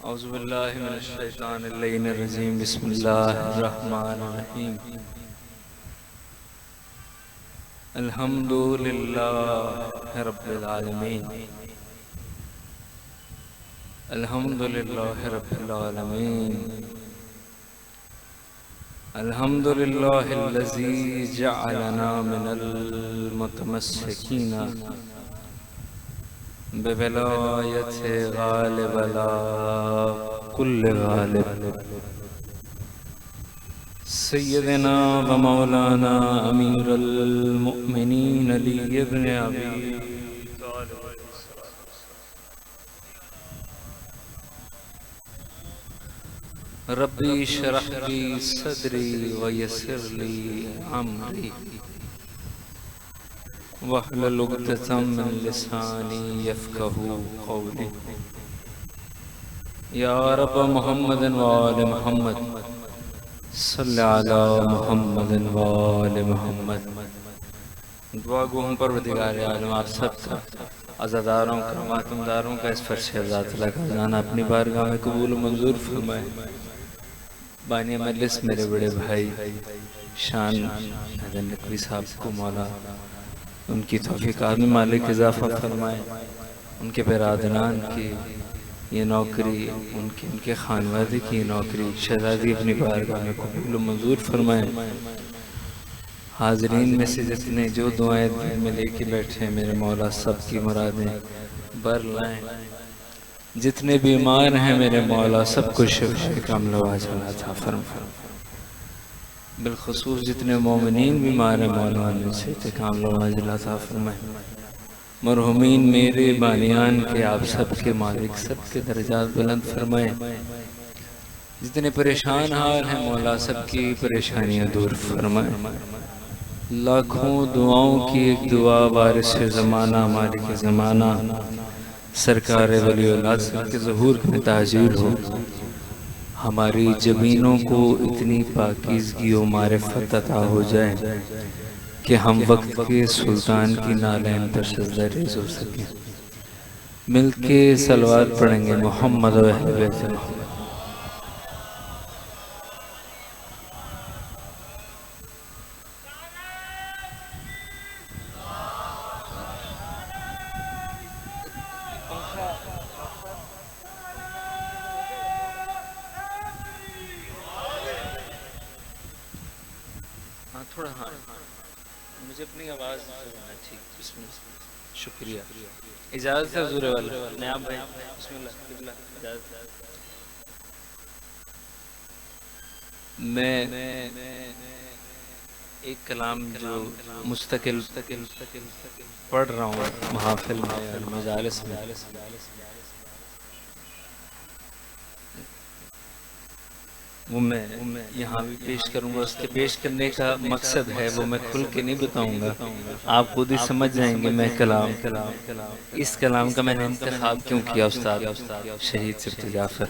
औज़ुबिल्लाहि मिनश्शैतानिर्रजीम बिस्मिल्लाहिर्रहमानिर्रहीम अल्हम्दुलिल्लाहि रब्बिल आलमीन अल्हम्दुलिल्लाहि रब्बिल आलमीन अल्हम्दुलिल्लाहिल्लज़ी जअलना मिनल मुतमस्सिकीना बिवलायति गालिब अला कुल्लि गालिब सय्यदना व मौलाना अमीरुल मुमिनीन अली इब्न अबी तालिब। रब्बी शरह ली सदरी व यस्सिर ली अमरी वहलुल उक़दतम मिन लिसानी यफ़क़हू क़ौली। या रब मुहम्मदिन व आलि मुहम्मद सल्लि अला मुहम्मदिन व आलि मुहम्मद। दुआ गो हम परवरदिगार आलम आप सब का अज़ादारों का मातमदारों का इस फर्श ज़ात का खजाना अपनी बारगाह में कबूल मंजूर फरमाए। बानी मजलिस मेरे बड़े भाई शान हज़रत नकवी साहब को मौला उनकी तौफ़ीक़ात में मालिक इजाफ़ा फरमाए। उनके बिरादरान की ये नौकरी उनके खानवादे की नौकरी शहज़ादी अपनी बारगाह में कबूल मंजूर फरमाए। हाज़रीन में से जितने जो दुआएं दिल में लेके बैठे हैं मेरे मौला सब की मुरादें बर लाएं। जितने बीमार हैं मेरे मौला सबको शिफ़ाए कामिला वाजिला अता फरमा। बिलखुसूस जितने मोमिनीन बीमार हैं मौला उनसे कामिला वाजिला अता फरमाए। मरहुमीन मेरे बानियान के आप सबके मालिक सबके दर्जात बुलंद फरमाए। जितने परेशान हाल हैं मौला सबकी परेशानियां दूर फरमाए। लाखों दुआओं की एक दुआ वारिस ज़माना मालिक ज़माना सरकार वली औलाद के ज़हूर में ताजीर हो। हमारी ज़मीनों को इतनी पाकीज़गी और मारिफत अता हो जाए कि हम वक्त के सुल्तान की नालैन पर सजदा रेज़ हो सकें। मिलके सलवात पढ़ेंगे मोहम्मद व अहले बैत। थोड़ा हाँ मुझे अपनी आवाज़ ठीक शुक्रिया इजाज़त है हुज़ूर वाला नयाब भाई बिस्मिल्लाह इजाज़त। मैं एक कलाम जो मुस्तकिल पढ़ रहा हूँ महफ़िल में और मजालिस में वो मैं यहाँ भी पेश करूँगा। उसके पेश करने का मकसद है वो मैं खुल के नहीं बताऊँगा, आप खुद ही समझ जाएंगे। मैं इस कलाम का मैंने इंतखाब क्यों किया उस्ताद शहीद सिफ्त जाफ़र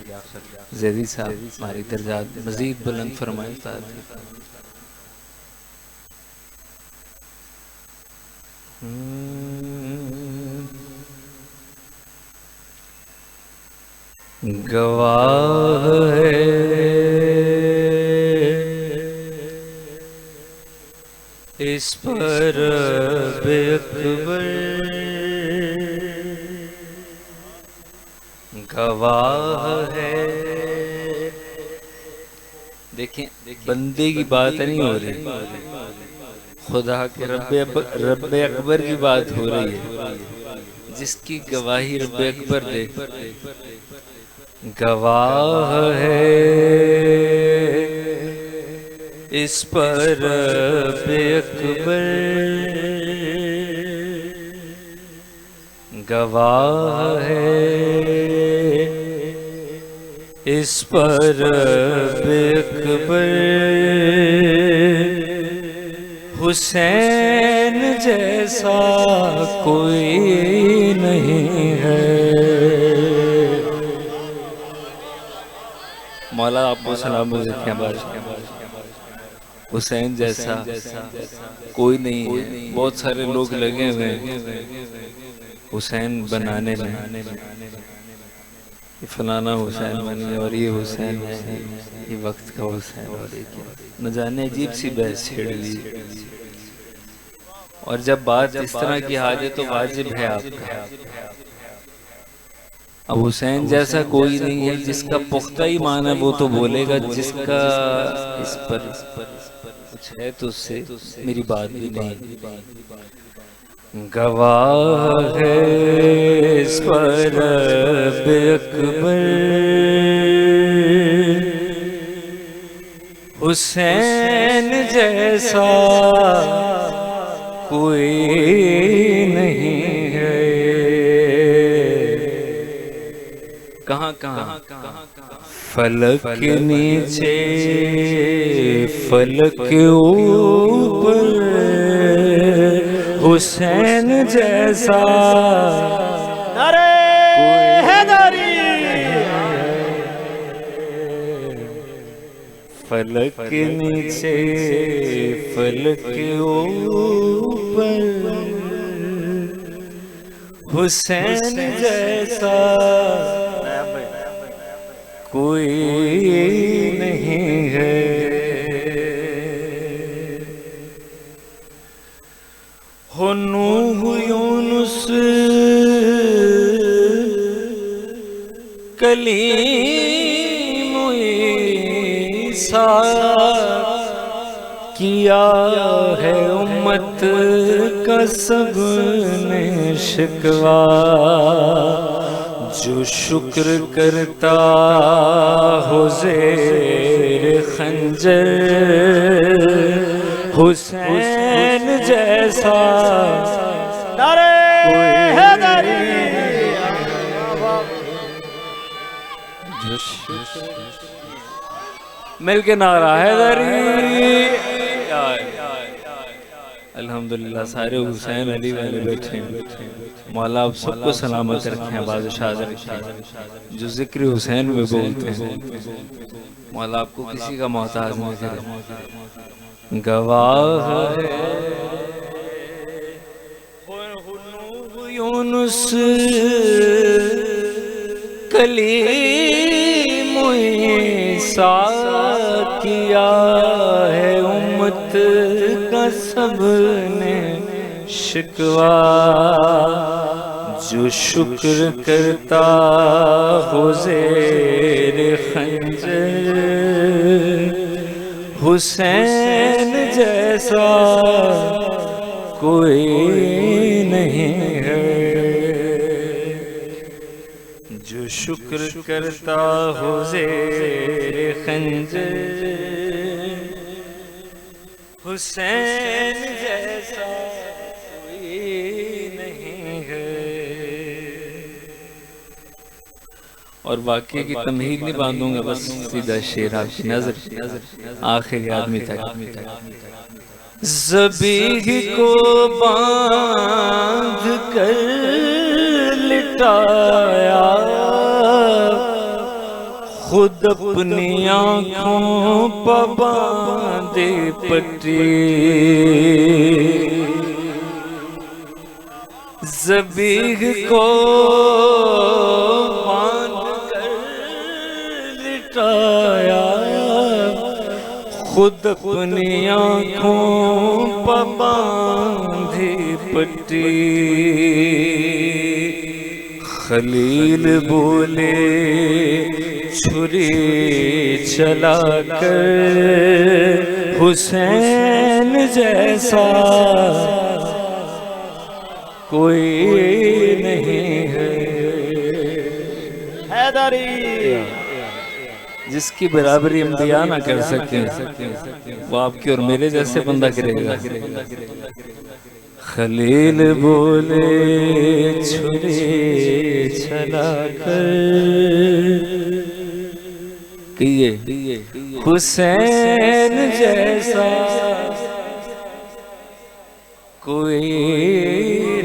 ज़ैदी साहब हमारी दर्जात मज़ीद बुलंद फरमाए। उस्ताद गवाह है इस पर बेअकबर गवाह है। देखें बंदे की बात नहीं हो रही, खुदा के रब्बे अकबर की बात हो रही है जिसकी गवाही रब्बे अकबर दे। गवाह है इस पर बेअकबर गवाह है इस पर बेअकबर हुसैन जैसा कोई नहीं है। मौला आपको सलाम हुसैन जैसा कोई नहीं है। बहुत सारे लोग लगे हुए हैं हुसैन बनाने में, ये फलाना हुसैन बन गया और ये हुसैन है, ये वक्त का हुसैन, और ये क्या न जाने अजीब सी बहस छेड़ ली। और जब बात इस तरह की आ जाए तो वाजिब है आपका। अब हुसैन जैसा कोई नहीं है, जिसका पुख्ता ही मान है वो तो बोलेगा, जिसका इस पर कुछ है तो उससे मेरी बात भी नहीं। गवाह है इस पर अकबर हुसैन जैसा कोई नहीं है। कहाँ कहाँ फलक के नीचे फलक के ऊपर हुसैन जैसा नारे हैदरी। फलक के नीचे फलक के ऊपर हुसैन जैसा कोई नहीं है। हो नूह यूनुस कलीम ईसा किया है उम्मत का सबने शिकवा। जो शुक्र करता हो ज़ेर खंजर हुसैन जैसा नारे हैदरी। मिल के नारा हैदरी। अल्हम्दुलिल्लाह सारे हुसैन अली वाले बैठे हैं। मौला आप सबको सलामत रखें, बादशाह रखें जो जिक्र हुसैन में बोलते हैं। मौला आपको किसी का मोहताज नहीं करे। गवाह यूनुस कलीम ईसा किया है उम्मत का सबने शिकवा। जो शुक्र करता हो ज़ेर खंजर हुसैन जैसा कोई नहीं है। जो शुक्र करता हो ज़ेर खंजर हुसैन जैसा कोई नहीं है। और वाक़े की तमहीद नहीं बांधूंगा, बस सीधा शेर आपकी नजर आखिरी आदमी तक। ज़बीह को बांध कर लिटाया खुद अपनी आँखों पर बांधे पट्टी। ज़बीह को बांध कर लिटाया खुद अपनी आँखों पर बांधे पट्टी। खलील बोले छुरी चला कर हुसैन जैसा कोई नहीं है। हैदरी जिसकी बराबरी अंबिया ना कर सके वो आपके और मेरे जैसे बंदा करेगा। खलील बोले छुरी चला कर किए हुसैन जैसा कोई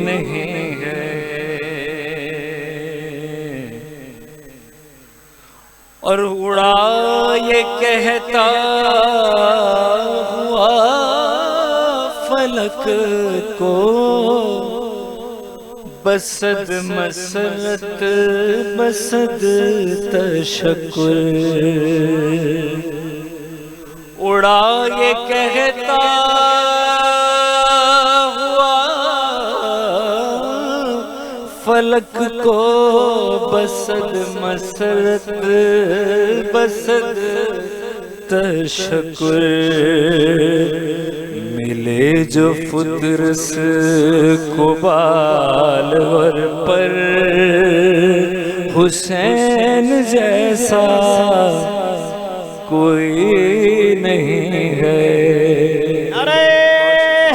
नहीं है। और उड़ा ये कहता हुआ फलक को बसद मसरत बसद तशक्कुर उड़ा ये कहता हुआ फलक को बसद मसरत बसद तशक्कुर मिले जो फुदरस को बालवर पर हुसैन जैसा कोई नहीं है। नारे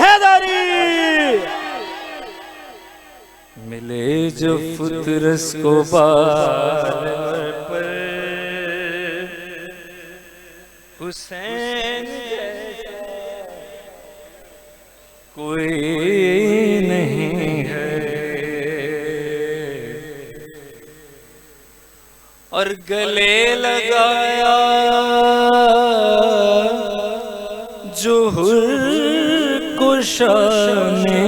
हैदरी मिले जो फुदरस को बालवर पर हुसैन कोई नहीं है। और गले लगाया जोहर को शाने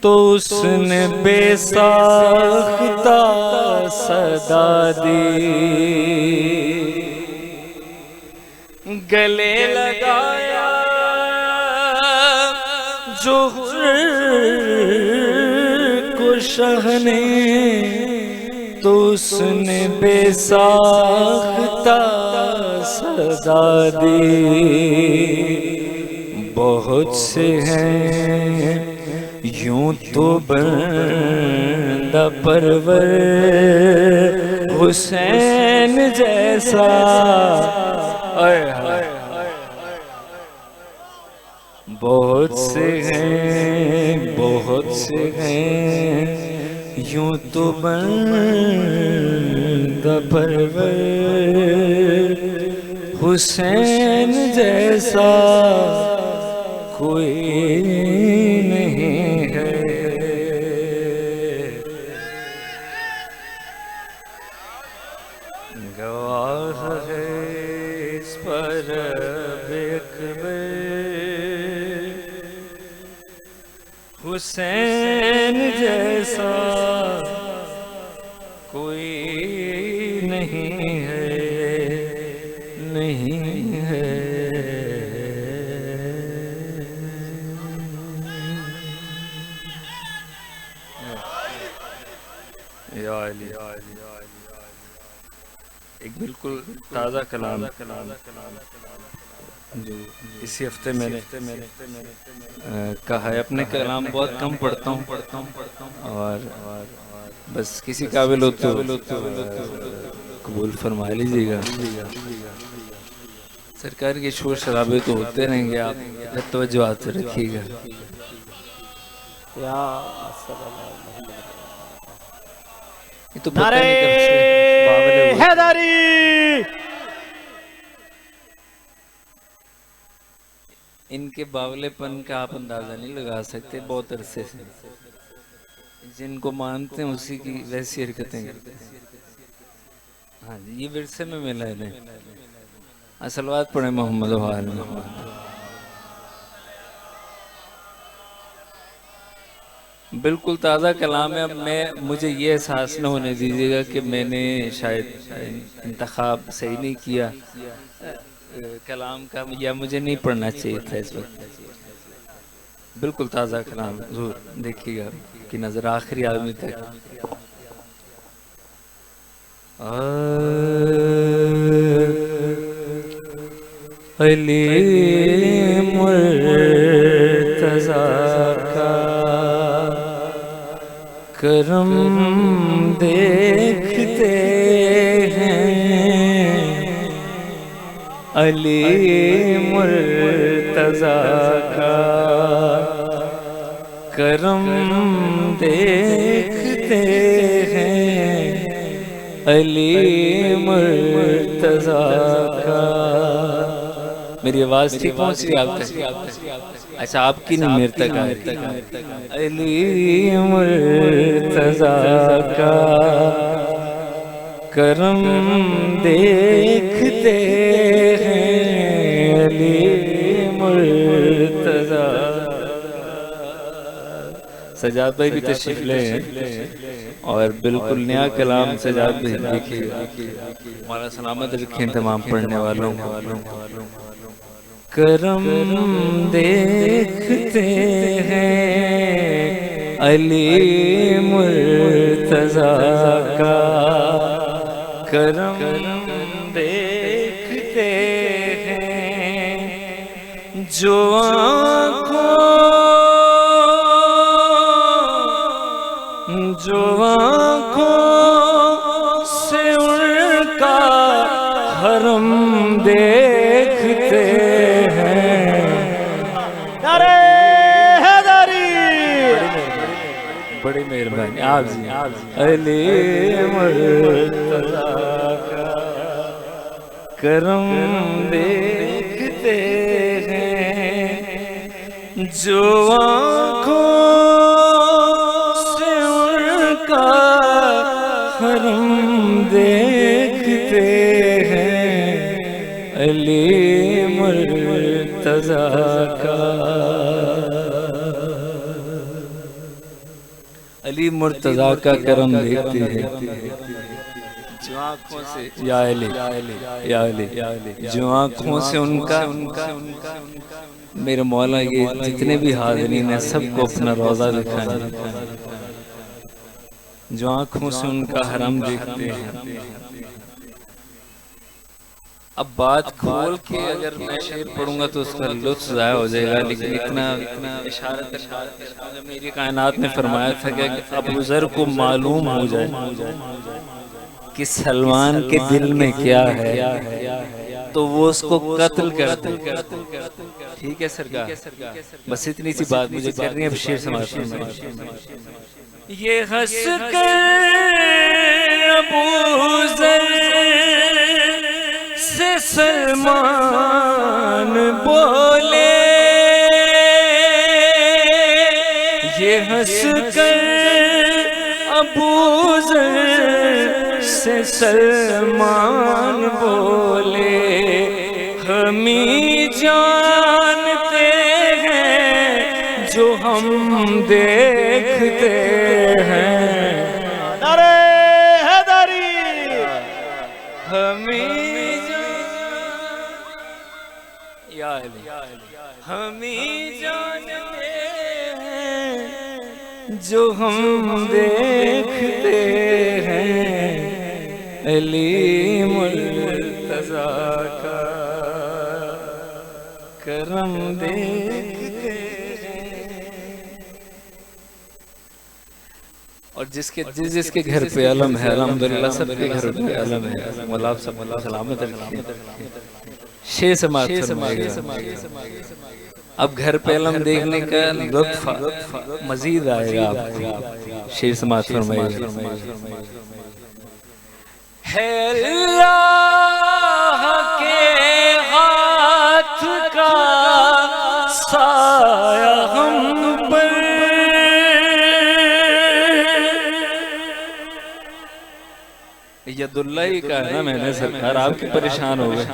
तो उसने बेसाख्ता सदा दी। गले लगाया जोहर को शाने तो उसने बेसाख्ता सजा दी। बहुत से हैं यूं तो बंदा परवर हुसैन जैसा बहुत से हैं यूं तो बंदा परवर हुसैन जैसा कोई नहीं है। गवाह है इस पर बेखबर हुसैन जैसा कोई नहीं है, नहीं है। या अली एक बिल्कुल ताज़ा कलाम जो इसी हफ्ते मैंने कहा है। अपने कलाम बहुत कम पढ़ता हूँ और बस किसी काबिल हो तो कबूल फरमा लीजिएगा। सरकार के शोर शराबे तो होते रहेंगे, आप तवज्जो आते रखिएगा। ये तो पता नहीं कब से बावले हुए। हैदरी इनके बावलेपन का आप अंदाजा नहीं लगा सकते। बहुत अरसे से जिनको मानते हैं उसी की वैसी हरकतें करते हैं। हाँ जी, ये विरसे में मिला है। असल बात पढ़े मोहम्मद वाल बिल्कुल ताज़ा कलाम है। अब मुझे ये एहसास न होने दीजिएगा कि मैंने शायद इंतखाब सही नहीं किया कलाम का, या मुझे नहीं पढ़ना चाहिए था इस वक्त। बिल्कुल ताज़ा कलाम ज़रूर देखिएगा कि नज़र आखिरी आदमी तक। अली मुर्तज़ा का करम देखते हैं, अली मुर्तज़ा का करम देखते हैं, अली मुर्तज़ा का। मेरी आवाज़ ठीक पहुँच रही आप तक? अच्छा, आपकी नहीं, मेरे तक आ रही। अली मुर्तज़ा का करम देखते हैं, अली मुर्तजा। सजाद भाई भी तशरीफ ले और बिल्कुल नया कलाम सजाद भाई देखिए, हमारा सलामत रखें तमाम पढ़ने वालों को। करम देखते हैं अली मुर्तजा का, करम देखते हैं जो आँखों से उनका हरम देखते हैं। नारे हैदरी। बड़ी मेहरबानी आप जी। अली मुर्तजा का करम देखते हैं जो आँखों से उनका हरम देखते हैं अली मुर्तजा का। अली मुर्तजा का करम देखते हैं जो आँखों से, या अली या अली, जो आँखों से उनका मेरे मौला ये जितने भी हाज़रीन हैं सबको अपना रोज़ा दिखाएं, जो आँखों से उनका हरम देखते हैं। अब बात खोल के अगर मैं शेर पढ़ूंगा तो उसका लुत्फ ज़ाया हो जाएगा, लेकिन इतना इशारत मेरी कायनात ने फरमाया था कि अबू ज़र को मालूम हो जाए कि सलमान के दिल में क्या है तो वो उसको कत्ल कर दे। ठीक है सरकार, बस इतनी सी बात मुझे करनी है। अब शेर समाप्त है। ये हंस कर अबू ज़र से सलमान बोले, ये हंस कर अबू ज़र से सलमान बोले, हमी जानते हैं जो हम देखते हैं। नारे हैदरी। हमी हमी जानते हैं जो हम देखते हैं अली मुर्तजा का करम देखते हैं। और जिसके घर पे अलम है अल्हम्दुलिल्लाह सबके घर पे अलम है। मौला आप सब सलामत रखें। शेर समाप्त फरमाइएगा। अब घर पे अलम देखने का लुत्फ मजीद आएगा आपको। शेर समाप्त फरमाइएगा। है अल्लाह के हाथ का साया हम पर, यदुल्लाह ही कहा ना मैंने सरकार, आपके परेशान हो गए।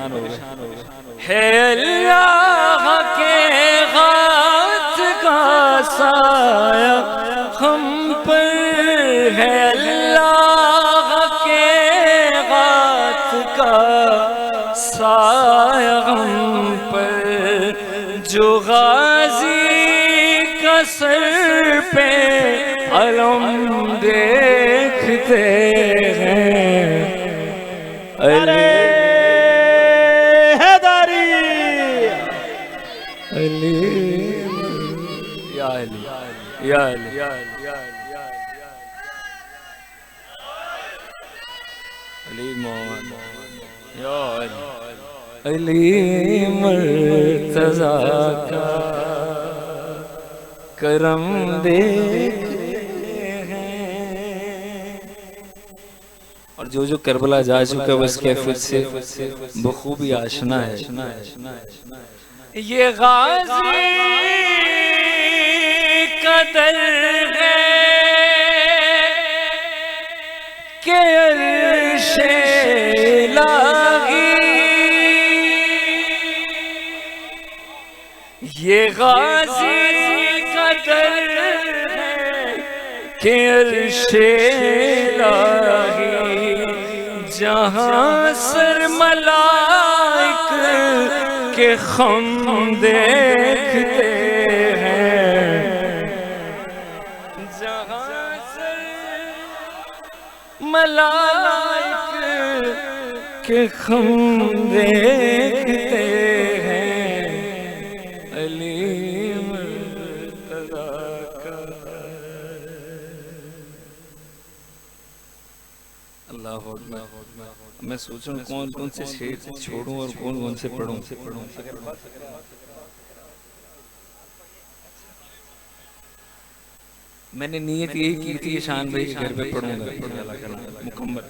है अल्लाह के हाथ का साया हम पर, है अल्लाह के हाथ का साया हम पर, जो गाजी का सर पे अलम देखते हैं अली हैदरी। अली या अली या अली अली मोहम्मद या अली मुर्तजा का करम देखते हैं। और जो करबला जा चुका है वो इस कैफियत से बखूबी आशना है। ये गाजी का दर है के अर्शे लागी, ये गाजी का दर है कि अर्शे इलाही जहां सर मलाइक के खम देखते हैं, जहां सर मलाइक के खम देखते हैं, अली मुर्तज़ा का। अल्लाह अकबर। मैं सोच रहा हूँ कौन कौन से शेर छोड़ूं और कौन कौन से पढ़ूं। मैंने नीयत यही की थी कि शान भाई के घर पे पढ़ूंगा मुकम्मल।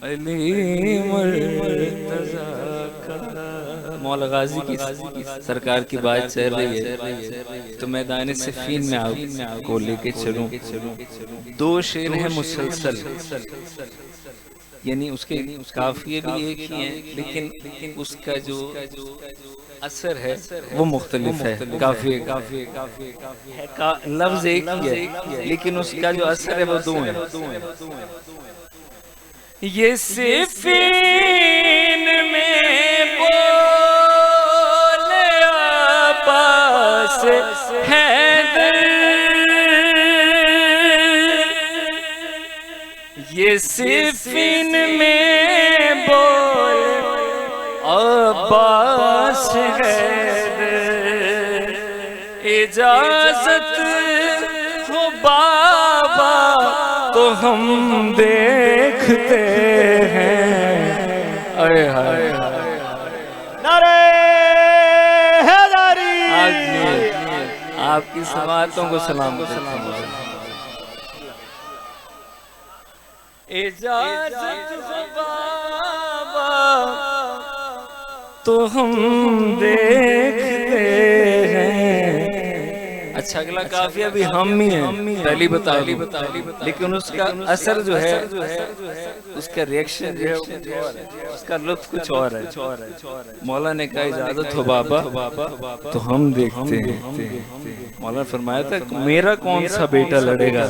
अली मुर्तज़ा का। मौला गाजी की सरकार की बात चल रही है तो मैदान सिफ़ीन में आपको लेके चलूं। दो शेर हैं मुसलसल, यानी उसके काफिये भी एक ही हैं, लेकिन उसका जो असर है वो मुख्तलिफ है। काफिये का लफ्ज एक ही है, लेकिन उसका जो असर है वो दो है। ये सिफ़ीन में बोले अब्बास हैदर, ये सिफ़ीन में बोले अब्बास हैदर, इजाज़त हो बाबा तो हम देखते हैं। अरे हाय नारे हैदरी। आपकी समातों को सलाम करता हूं। इजाज़त हो बाबा तो हम देखते हैं। अच्छा, अगला काफिया भी हम ही हैं, पहली बता, लेकिन उसका असर जो है, उसका रिएक्शन जो है, उसका लुत्फ कुछ और है। मौला ने कहा इजाजत हो बाबा तो हम देखते हैं। मौला ने फरमाया था मेरा कौन सा बेटा लड़ेगा,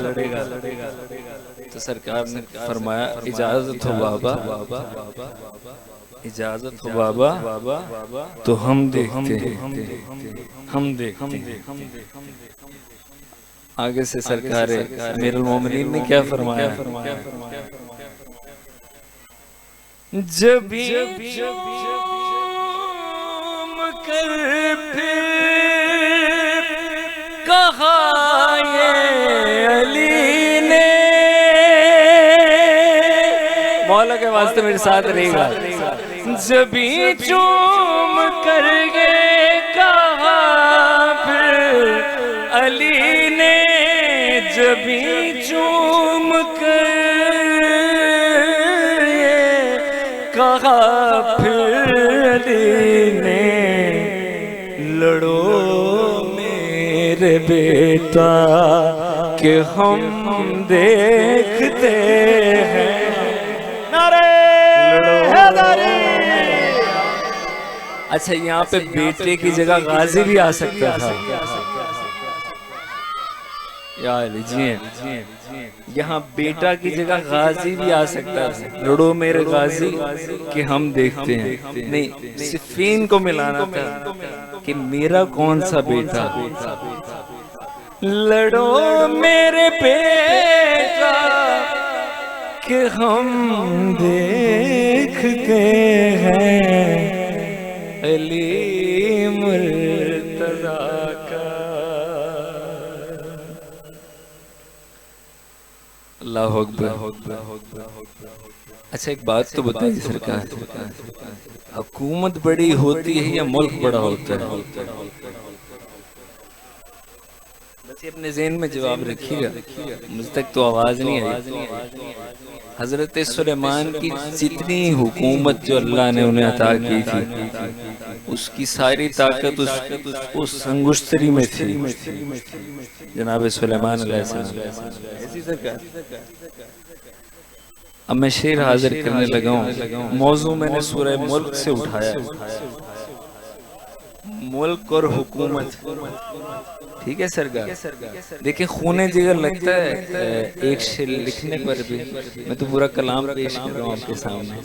तो सरकार ने फरमाया इजाजत हो बाबा, इजाजत हो बाबा तो हम देखते हैं। आगे से सरकार अमीरुल मोमिनीन ने क्या फरमाया, जब कर फिर कहा ये अली ने, मौला के वास्ते मेरे साथ रहेगा, जबी चूम कर गए कहा फिर अली ने, जबी चूम कर कहा फिर अली ने, लड़ो मेरे बेटा कि हम देखते हैं। अच्छा, यहाँ पे बेटे की जगह गाजी भी आ सकता था। यार जी, यहाँ बेटा की जगह गाजी भी आ सकता था। लड़ो मेरे गाजी कि हम देखते हैं। नहीं, सिफ़ीन को मिलाना था कि मेरा कौन सा बेटा। लड़ो मेरे बेटा कि हम देखते हैं, अली मुर्तज़ा का। अल्लाह अकबर। अच्छा, एक बात तो बताइए सरकार, हुकूमत बड़ी होती है या मुल्क बड़ा होता है? अपने ज़हन में जवाब रखिएगा, मुझ तक तो आवाज नहीं आई। हजरत सुलेमान की जितनी हुकूमत जो अल्लाह ने उन्हें अता की थी, उसकी सारी ताकत उस अंगुश्तरी में थी, जनाब सुलेमान अलैहिस्सलाम। अब मैं शेर हाजिर करने लगा हूँ। मौजू मैंने सूरह मुल्क से उठाया। मुल्क और हुकूमत, ठीक है सरकार। देखिए खूने जिगर लगता है एक शेर लिखने पर भी। मैं तो पूरा कलाम पेश कर रहा हूँ आपके सामने।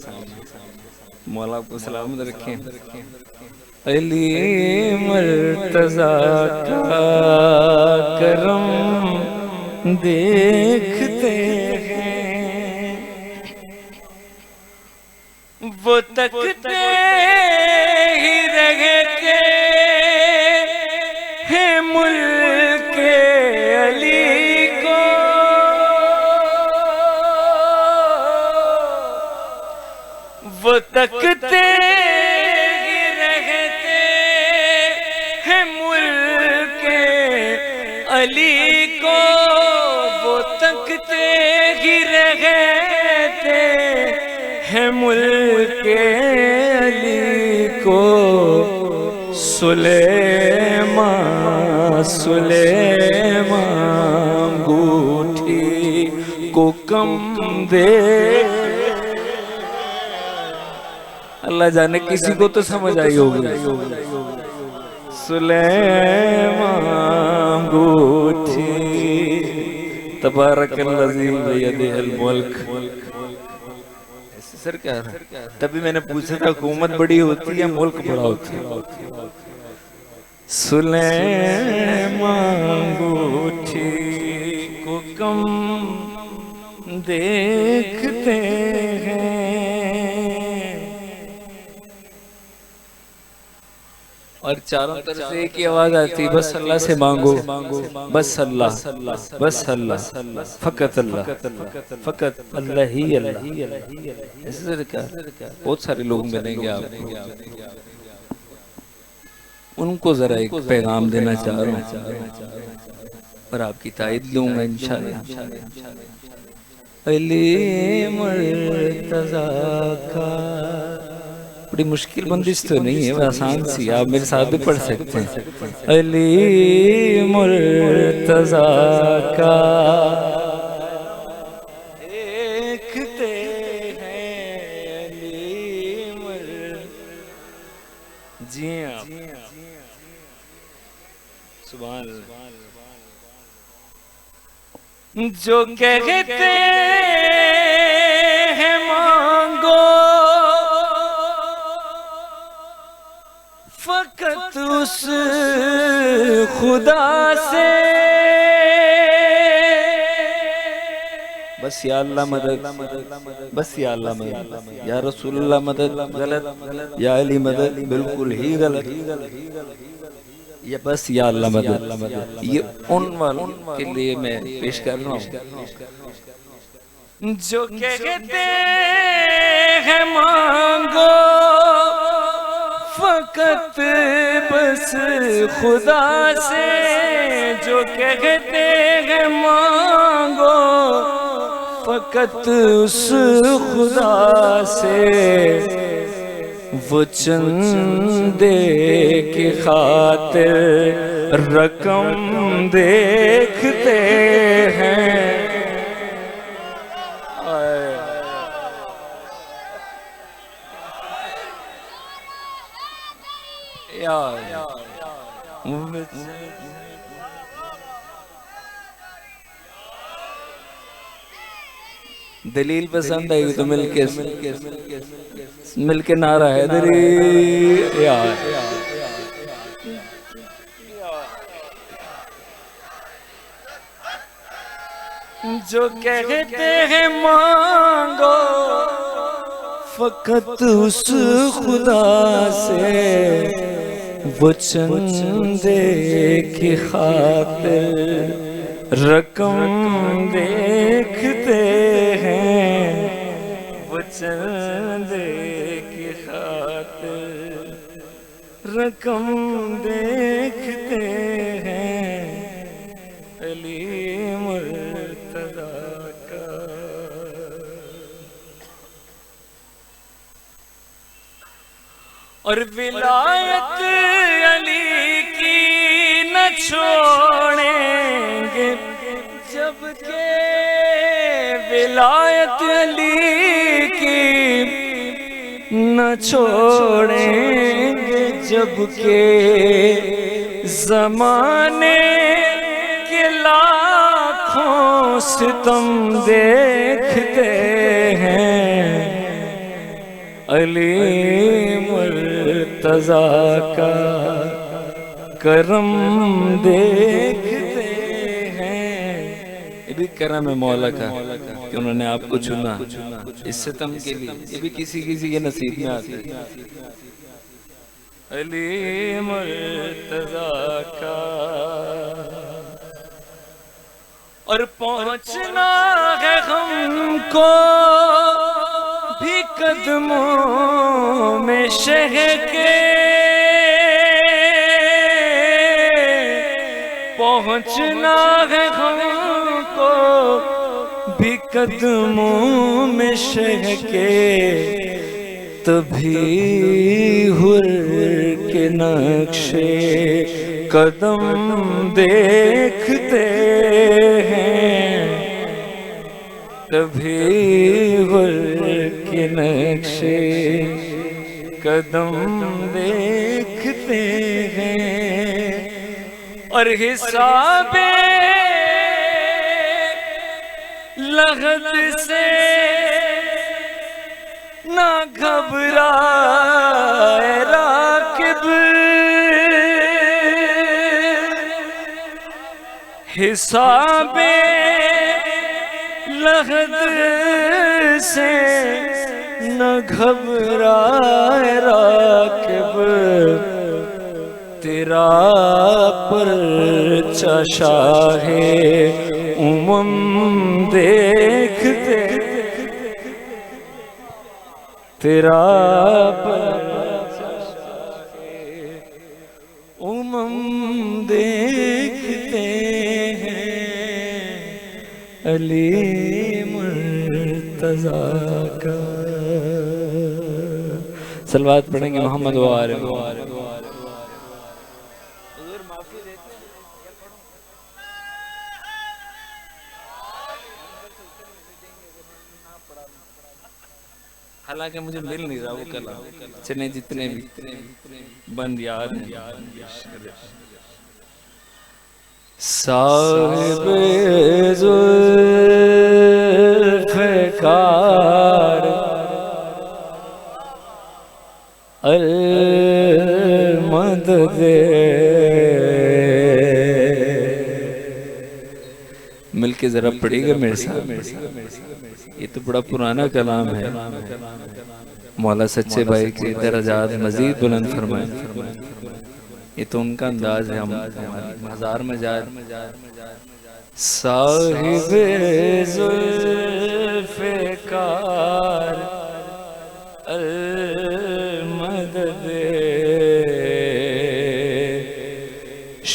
मौला आपको सलामत रखें। अली मर्तज़ा का करम देखते हैं, वो तकते ही रहते हैं मुल्क अली को। वो तकते ही रहते हैं मुल्क अली को। वो तकते ही रहते हैं मुल्क अली को। सुलेमान सुलेमान अंगूठी को कम दे। अल्लाह जाने किसी को तो समझ आई होगी। सुलेमान अंगूठी तबारकल्लज़ी बियदिहिल मुल्क। सर क्या है? तभी मैंने पूछा था हुकूमत बड़ी होती है मुल्क बड़ा होता है। सुलेमान अंगूठी को कम देखते हैं। और चारों तरफ से एक ही आवाज आती, बस अल्लाह से मांगो, बस अल्लाह, बस अल्लाह, फकत अल्लाह, फकत अल्लाह ही अल्लाह। ऐसे क्या बहुत सारे लोग मिलेंगे आपको, उनको जरा एक पैगाम देना चाह रहा हूँ और आपकी तायद लूंगा इंशाअल्लाह। अली मर्तज़ा का, बड़ी मुश्किल बंदिश तो नहीं है, आसान सी, आप मेरे साथ भी पढ़ सकते हैं। अली मुर्तज़ा का देखते हैं अली जी आप सुभान अल्लाह। जो कहते हैं मांगो फकत उस खुदा से, बस या अल्लाह मदद, बस या अल्लाह मदद, या रसूलुल्लाह मदद गलत, या अली मदद बिल्कुल ही गलत, ये बस या अल्लाह मदद। ये उन वालों के लिए मैं पेश कर रहा हूँ जो कहते हैं मांगो फकत बस खुदा से। जो कहते हैं मांगो फकत उस खुदा से, वो चंदे की खातिर रकम देखते हैं। दलील पसंद आएगी तो मिलके नारा है दरी यार। जो कहते हैं मांगो फकत उस खुदा से, वो चंदे की खातिर रकम देखते हैं। वो चंदे की खातिर रकम देखते हैं। अली मुर्तज़ा का और विलायत अली की न छोड़ेंगे, जबकि विलायत अली की न छोड़ेंगे, जब के ज़माने के लाखों सितम देखते हैं, अली मुर्तज़ा का करम देखते हैं। ये भी करम है मौला का कि उन्होंने आपको चुना इस सितम के लिए। ये भी किसी किसी के नसीब में आते हैं। अली मुर्तज़ा का और पहुंचना है हमको भी कदमों में शह के, पहुंचना है हमको भी कदमों में शह के, तभी हुर के नक्शे कदम देखते हैं, तभी हुर के नक्शे कदम देखते हैं। और हिसाबे लगत से ना घबराए राकिब, हिसाबे लगत से न घबराए राकिब, तेरा परचा शाहे उमम देखते, तेरा परचा शाहे उमम देखते हैं, अली मुर्तज़ा का। सलवात पढ़ेंगे मोहम्मद व आले मोहम्मद। हालांकि मुझे मिल नहीं रहा वो कलाम, चने जितने भी बंद याद हैं। साहिब ज़ुल्फ़िकार अल मदद, मिलके जरा पढ़ेगा मेरे साथ। ये तो बड़ा पुराना कलाम है। मौला सच्चे भाई के दर्जात मजीद बुलंद फरमाए। ये तो उनका अंदाज है, हम हजार मजार। साहिब ज़ुल्फ़िकार अल मदद,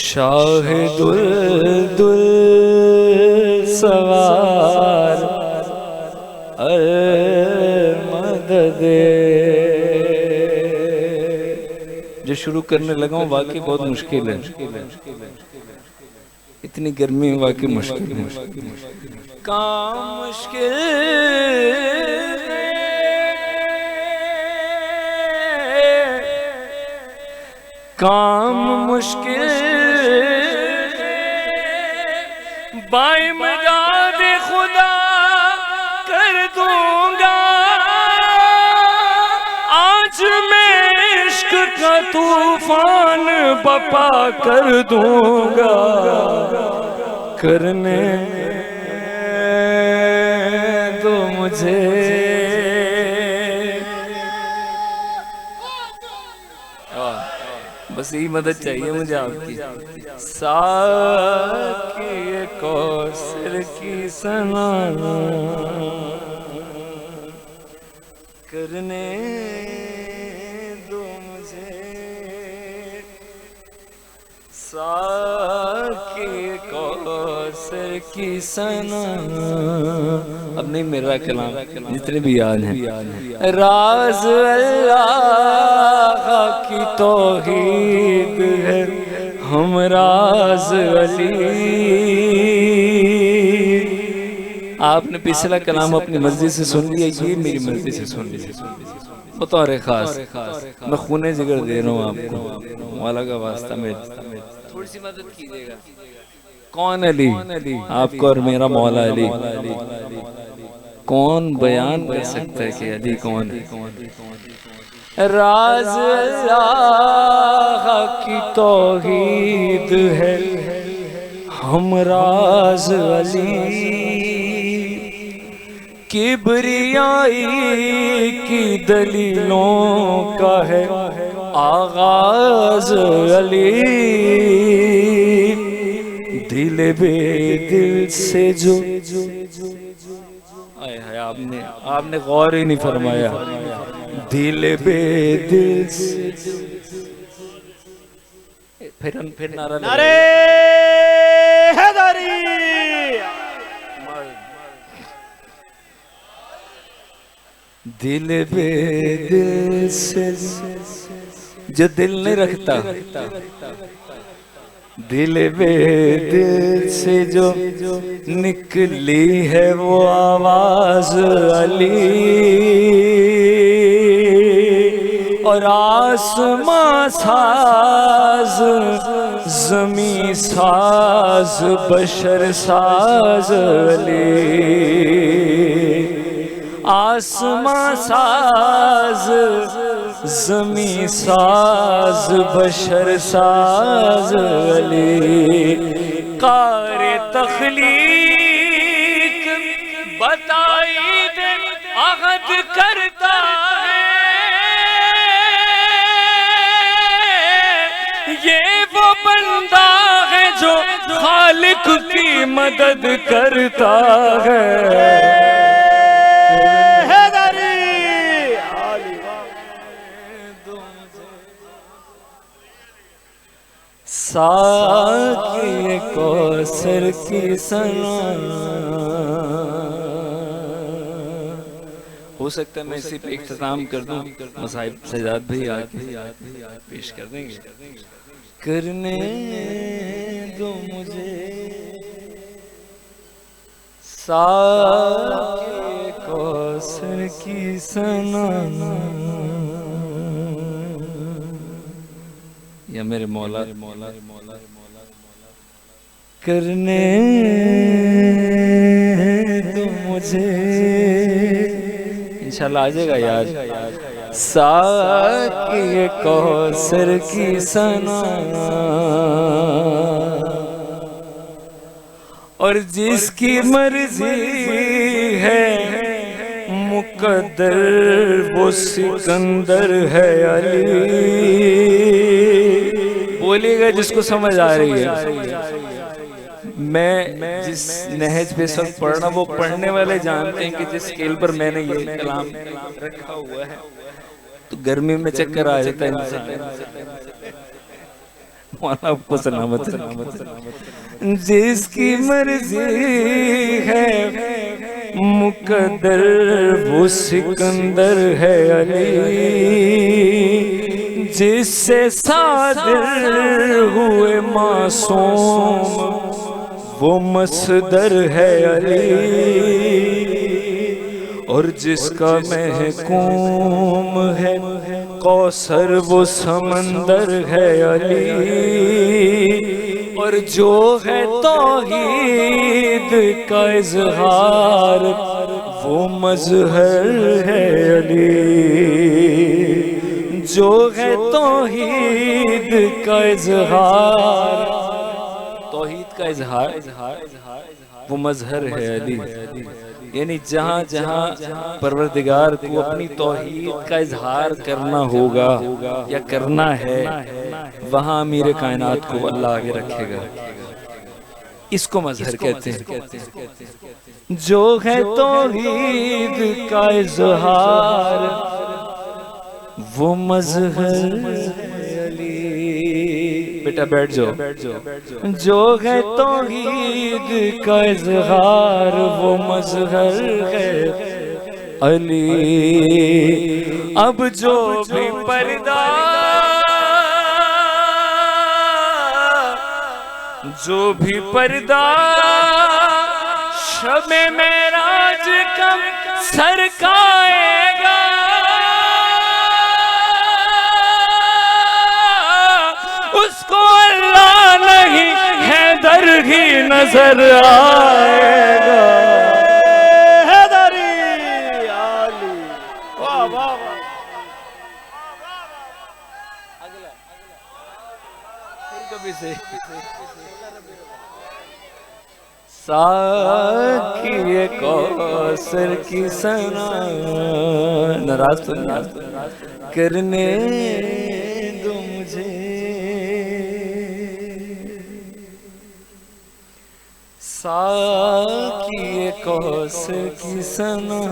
शाहिदुल दुल सवार अल मदद। जो शुरू करने लगा हूँ वाकई बहुत मुश्किल है, इतनी गर्मी में वाकई मुश्किल है। काम मुश्किल काम मुश्किल बाई मदाद खुदा कर दूंगा, आज मैं इश्क का तूफान बपा कर दूंगा। करने तो मुझे बस यही मदद चाहिए मुझे आपकी। साकी कौसर की सना करने दो मुझे, साकी कौसर की सना। अब नहीं मेरा कलाम, जितने भी याद हैं। राज अल्लाह की तौहीद है, हम राज अली। आपने पिछला कलाम अपनी मर्जी से सुन लिया, ये मेरी मर्जी से सुन लिया। बतौर खास मैं खूने जिगर दे रहा हूँ आपको, मौला का वास्ता में थोड़ी सी मदद कीजिएगा। कौन अली? आपको और मेरा मौला अली। कौन बयान कर सकता है कि अली कौन है? राज अल्लाह की तौहीद है, हम राज अली। किबरियाई की दलीलों का है आगाज अली। दिल बेदिल से जो आए है, आपने गौर ही नहीं फरमाया। दिल बेदिल से फिर नारे हैदरी। दिल बेदिल से जो दिल नहीं रखता, दिल बेदिल से जो निकली है वो आवाज अली। और आसमां साज जमी साज बशर साज अली। आसमां साज जमी साज बशर साज अली। कार तख्लीक बताई दे अहद करता है, ये वो बंदा है जो खालिक की मदद करता है। साक़ी कौसर की सना। हो सकता है मैं इसी पे इख्तिताम कर दूं, मसाहिब सजाद भाई आके पेश कर देंगे। करने दो मुझे साक़ी कौसर की सना, या मेरे मौला करने तो मुझे, इंशाल्लाह आ जाएगा याद। साक़ी कौसर की सना, और जिसकी मर्जी है मुकद्दर वो सिकंदर है अली। बोलिएगा जिसको समझ आ रही है। मैं जिस नहज पे सब पढ़ना वो पढ़ने वाले जानते हैं कि जिस स्केल पर मैंने ये कलाम रखा हुआ है तो गर्मी में चक्कर आ जाता है इंसान। आपको सलामत सलामत। जिसकी मर्जी है मुकद्दर वो सिकंदर है अली। जिससे सादिर हुए मासूम वो मसदर है अली। और जिसका महकूम है कौसर वो समंदर है अली। और जो है तौहीद का इजहार वो मजहर है अली। जो है तौहीद का इजहार, तौहीद का इजहार वो मजहर है अली। यानी जहाँ जहाँ परवरदिगार को अपनी तौहीद का इजहार करना होगा या करना है वहाँ अमीर कायनात को अल्लाह आगे रखेगा। इसको मजहर कहते हैं। जो है तौहीद का इजहार वो मजहर अली। बेटा बैठ जाओ। जो है तौहीद का इजहार वो मजहर है अली। अब जो भी पर्दा, जो भी पर्दा शब-ए-मेराज का सरकाएगा, अल्लाह नहीं हैदर ही नजर आएगा। हैदरी आली, वाह वाह वाह। अगला फिर कभी से साकी कौसर की सना नाराज तो करने दो मुझे, साकी कौसर की सना।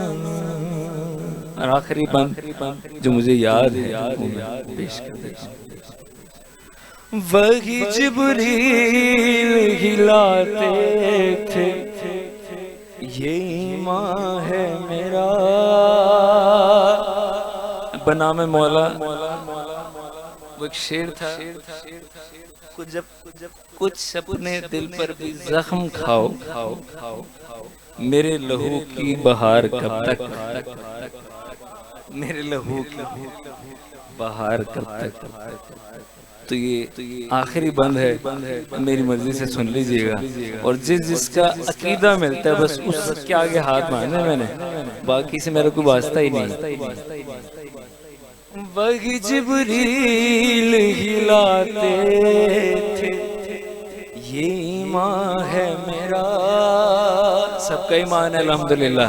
और आखिरी बंद जो मुझे याद है वो मैं पेश कर देता हूँ। वही जिब्रील हिलाते थे ये ईमान है मेरा। बना में मौला वो एक शेर था, कुछ सपने दिल पर भी जख्म खाओ खाओ खाओ, मेरे लहू की बहार कब तक, मेरे लहू की बहार कब तक। तो ये आखिरी बंद है, मेरी मर्जी से सुन लीजिएगा। और जिसका अकीदा मिलता है बस उसके आगे हाथ मारने मैंने, बाकी से मेरा कोई वास्ता ही नहीं। वही जिब्रील हिलाते थे ये ईमान है मेरा। सबका ईमान है अल्हम्दुलिल्लाह।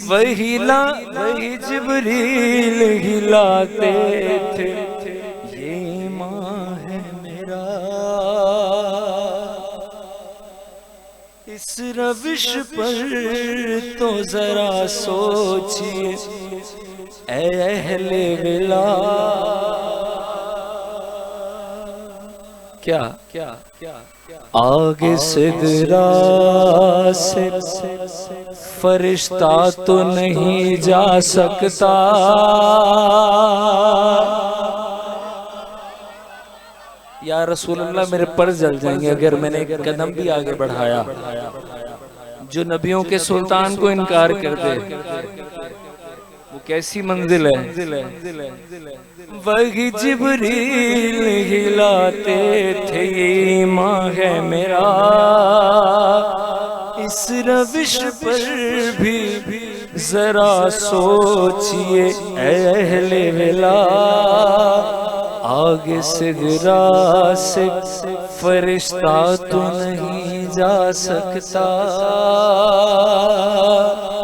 वही जिब्रील हिलाते थे ये ईमान है मेरा। इस रविश पर तो जरा सोचिए ऐ अहले विला। क्या क्या क्या आगे सिदरा से फरिश्ता तो नहीं जा सकता। या रसूल अल्लाह मेरे पर जल जाएंगे अगर मैंने एक कदम भी आगे बढ़ाया। जो नबियों के सुल्तान को इनकार कर दे वो कैसी मंजिल है। वही जिब्रील हिलाते थे ये ईमान है मेरा। इस रविश पर भी जरा सोचिए ऐ अहले विला। आगे सिदरा से फरिश्ता तो नहीं जा सकता।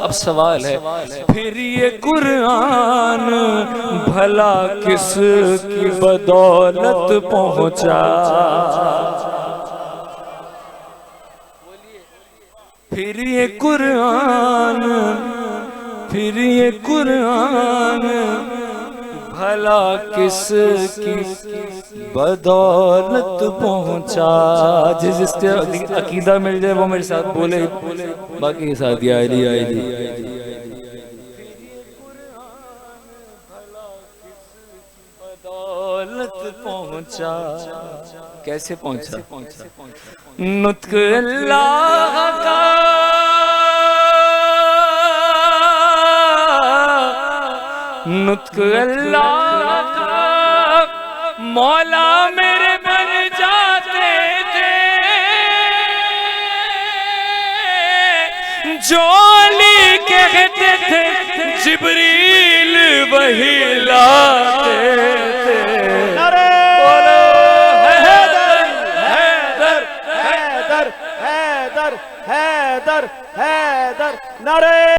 अब सवाल है फिर ये कुरान भला किस की बदौलत पहुंचा। फिर ये कुरान भला किस की बदौलत पहुंचा। जिसके अकीदा मिल जाए वो मेरे साथ बोले, बाकी के साथ बदौलत पहुंचा। कैसे पहुंचा? नुत्क अल्लाह का नुत्क अल्लाह का मौला मेरे बन जाते थे। जोली कहते थे जिब्रील वही लाते थे। बोलो हैदर हैदर हैदर हैदर हैदर हैदर नारे